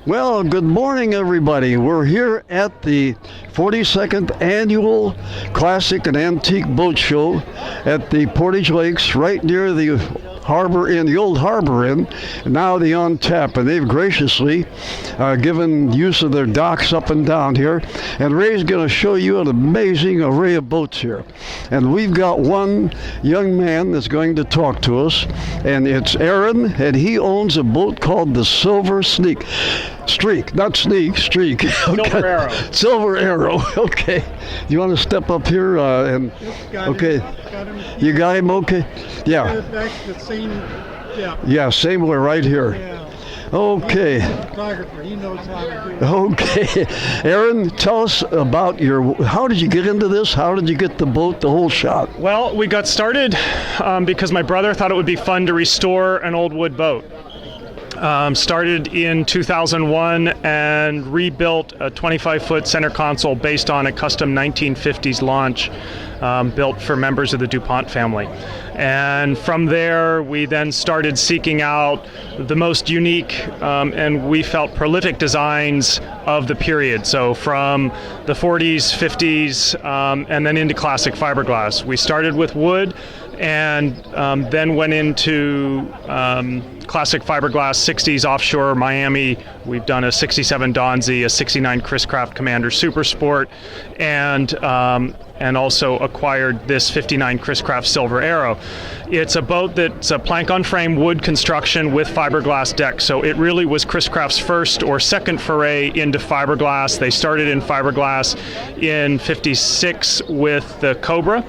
Well, good morning, everybody. We're here at the 42nd Annual Classic and Antique Boat Show at the Portage Lakes, right near the Harbor Inn, the old Harbor Inn, and now the On Tap. And they've graciously given use of their docks up and down here. And Ray's going to show you an amazing array of boats here. And we've got one young man that's going to talk to us, and it's Aaron, and he owns a boat called the Silver Streak. Okay. Silver Arrow. Silver Arrow. Okay. You want to step up here and? Okay. You got him. Okay. Yeah. Yeah. Same way right here. Yeah. Okay. Photographer, he knows how to do it. Okay. Aaron, tell us about how did you get into this? How did you get the boat, the whole shot? Well, we got started because my brother thought it would be fun to restore an old wood boat. Started in 2001 and rebuilt a 25-foot center console based on a custom 1950s launch built for members of the DuPont family. And from there, we then started seeking out the most unique and we felt prolific designs of the period. So from the 40s, 50s, and then into classic fiberglass. We started with wood and then went into classic fiberglass, 60s offshore Miami. We've done a 67 Donzi, a 69 Chris Craft Commander Super Sport, and also acquired this 59 Chris Craft Silver Arrow. It's a boat that's a plank-on-frame wood construction with fiberglass deck. So it really was Chris Craft's first or second foray into fiberglass. They started in fiberglass in '56 with the Cobra,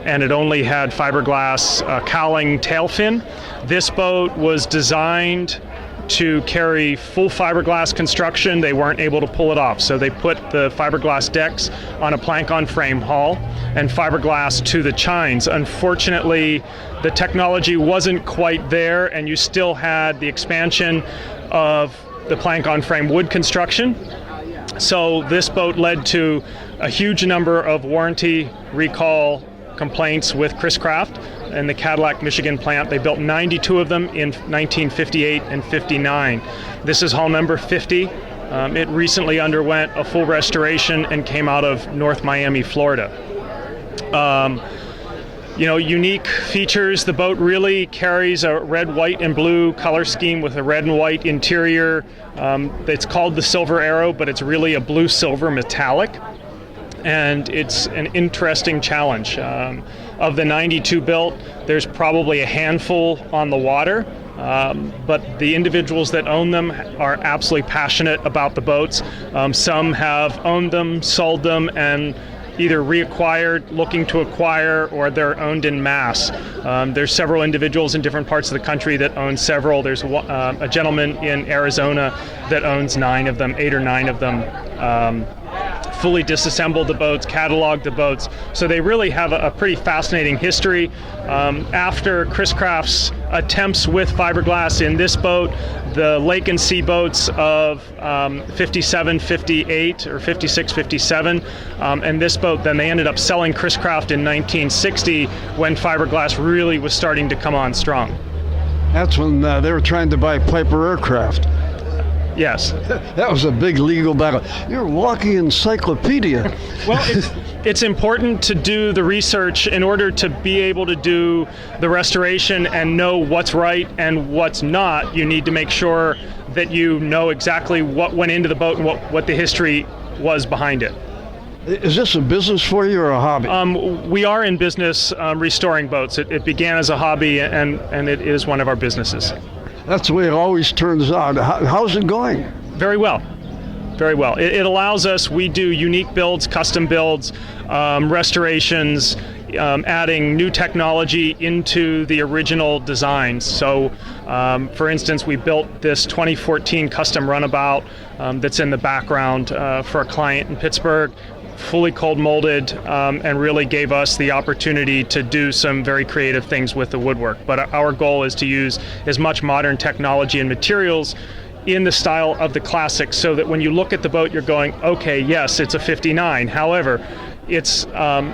and it only had fiberglass cowling tail fin. This boat was designed to carry full fiberglass construction. They weren't able to pull it off, so they put the fiberglass decks on a plank-on-frame hull and fiberglass to the chines. Unfortunately, the technology wasn't quite there, and you still had the expansion of the plank-on-frame wood construction. So this boat led to a huge number of warranty recall complaints with Chris Craft and the Cadillac, Michigan plant. They built 92 of them in 1958 and 59. This is hull number 50. It recently underwent a full restoration and came out of North Miami, Florida. Unique features. The boat really carries a red, white, and blue color scheme with a red and white interior. It's called the Silver Arrow, but it's really a blue-silver metallic. And it's an interesting challenge. Of the 92 built, there's probably a handful on the water, but the individuals that own them are absolutely passionate about the boats. Some have owned them, sold them, and either reacquired, looking to acquire, or they're owned in mass. There's several individuals in different parts of the country that own several. There's a gentleman in Arizona that owns 8 or 9 of them. Fully disassembled the boats, cataloged the boats. So they really have a pretty fascinating history. After Chris Craft's attempts with fiberglass in this boat, the lake and sea boats of 57, 58, or 56, 57, and this boat, then they ended up selling Chris Craft in 1960 when fiberglass really was starting to come on strong. That's when they were trying to buy Piper Aircraft. Yes. That was a big legal battle. You're a walking encyclopedia. Well, it's important to do the research in order to be able to do the restoration and know what's right and what's not. You need to make sure that you know exactly what went into the boat and what the history was behind it. Is this a business for you or a hobby? We are in business restoring boats. It began as a hobby, and it is one of our businesses. That's the way it always turns out. How's it going? Very well. Very well. It allows us, we do unique builds, custom builds, restorations, adding new technology into the original designs. So, for instance, we built this 2014 custom runabout that's in the background for a client in Pittsburgh, fully cold molded, and really gave us the opportunity to do some very creative things with the woodwork. But our goal is to use as much modern technology and materials in the style of the classic, so that when you look at the boat, you're going, okay, yes, it's a 59. However, it's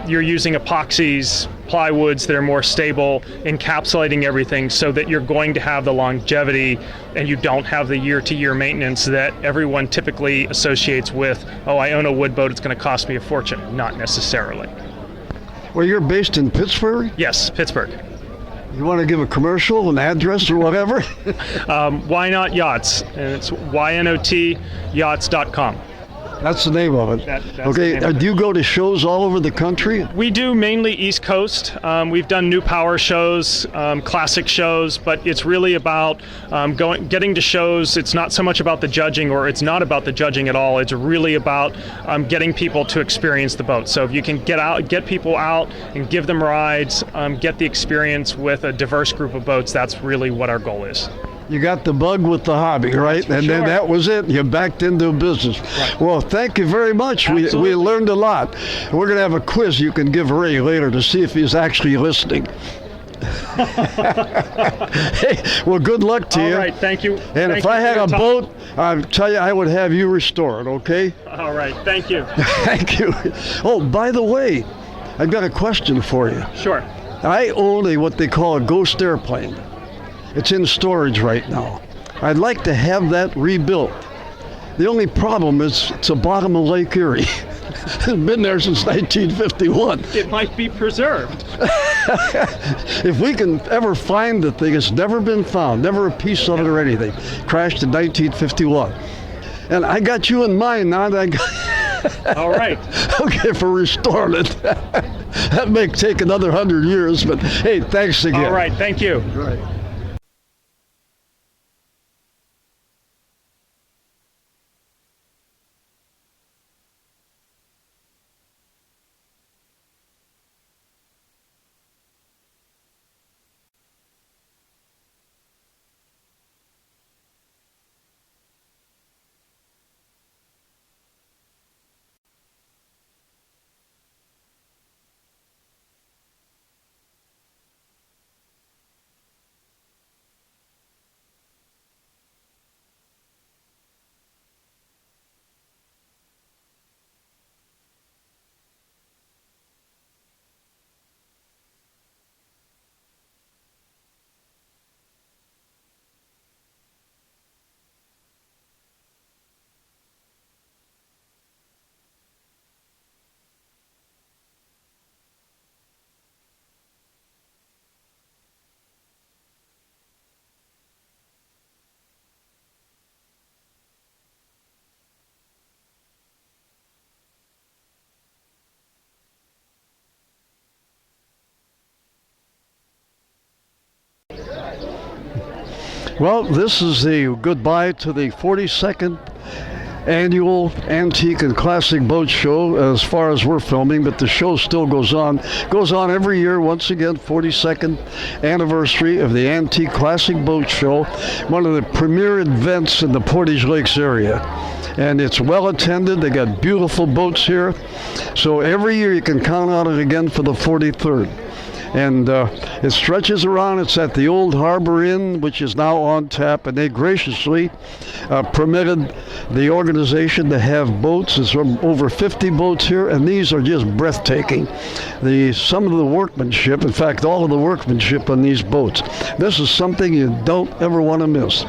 you're using epoxies, plywoods that are more stable, encapsulating everything so that you're going to have the longevity and you don't have the year-to-year maintenance that everyone typically associates with, oh, I own a wood boat, it's going to cost me a fortune. Not necessarily. Well, you're based in Pittsburgh? Yes, Pittsburgh. You want to give a commercial, an address, or whatever? Why Not Yachts? And it's ynotyachts.com. That's the name of it. That's okay, the name of do you go to shows all over the country? We do mainly East Coast. We've done new power shows, classic shows, but it's really about getting to shows. It's not so much about the judging, or it's not about the judging at all. It's really about getting people to experience the boat. So if you can get people out and give them rides, get the experience with a diverse group of boats, that's really what our goal is. You got the bug with the hobby, right? And sure. then that was it. You backed into business. Right. Well, thank you very much. We learned a lot. We're going to have a quiz you can give Ray later to see if he's actually listening. Hey, well, good luck to you. All right, thank you. And if I had a boat, I'll tell you, I would have you restore it, okay? All right, thank you. Thank you. Oh, by the way, I've got a question for you. Sure. I own what they call a ghost airplane. It's in storage right now. I'd like to have that rebuilt. The only problem is it's the bottom of Lake Erie. It's been there since 1951. It might be preserved. If we can ever find the thing, it's never been found, never a piece of it or anything. Crashed in 1951. And I got you in mind now. All right. Okay, for restoring it. That may take another 100 years, but hey, thanks again. All right, thank you. Right. Well, this is the goodbye to the 42nd annual Antique and Classic Boat Show as far as we're filming, but the show still goes on. Goes on every year, once again, 42nd anniversary of the Antique Classic Boat Show, one of the premier events in the Portage Lakes area. And it's well attended. They got beautiful boats here. So every year you can count on it again for the 43rd. And it stretches around. It's at the old Harbor Inn, which is now on tap, and they graciously permitted the organization to have boats. There's over 50 boats here, and these are just breathtaking. Some of the workmanship, in fact, all of the workmanship on these boats. This is something you don't ever want to miss.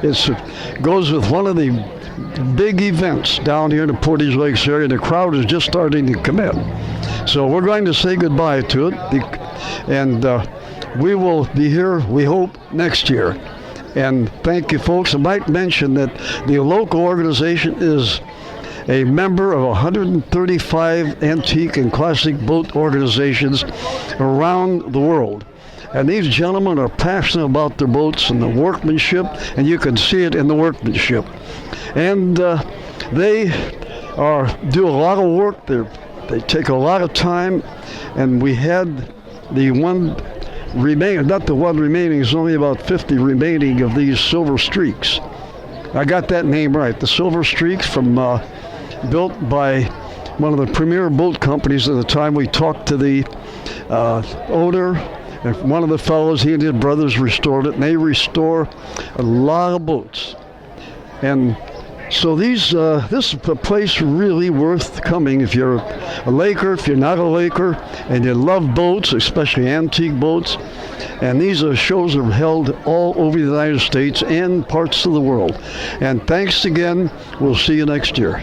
It goes with one of the big events down here in the Portage Lakes area. The crowd is just starting to come in. So we're going to say goodbye to it. And we will be here, we hope, next year. And thank you, folks. I might mention that the local organization is a member of 135 antique and classic boat organizations around the world. And these gentlemen are passionate about their boats and the workmanship, and you can see it in the workmanship. And they do a lot of work. They take a lot of time, and we had the one remaining, not the one remaining, there's only about 50 remaining of these Silver Streaks. I got that name right. The Silver Streaks, built by one of the premier boat companies at the time. We talked to the owner, and one of the fellows, he and his brothers restored it, and they restore a lot of boats. And So this is a place really worth coming if you're a Laker, if you're not a Laker, and you love boats, especially antique boats. And these shows are held all over the United States and parts of the world. And thanks again. We'll see you next year.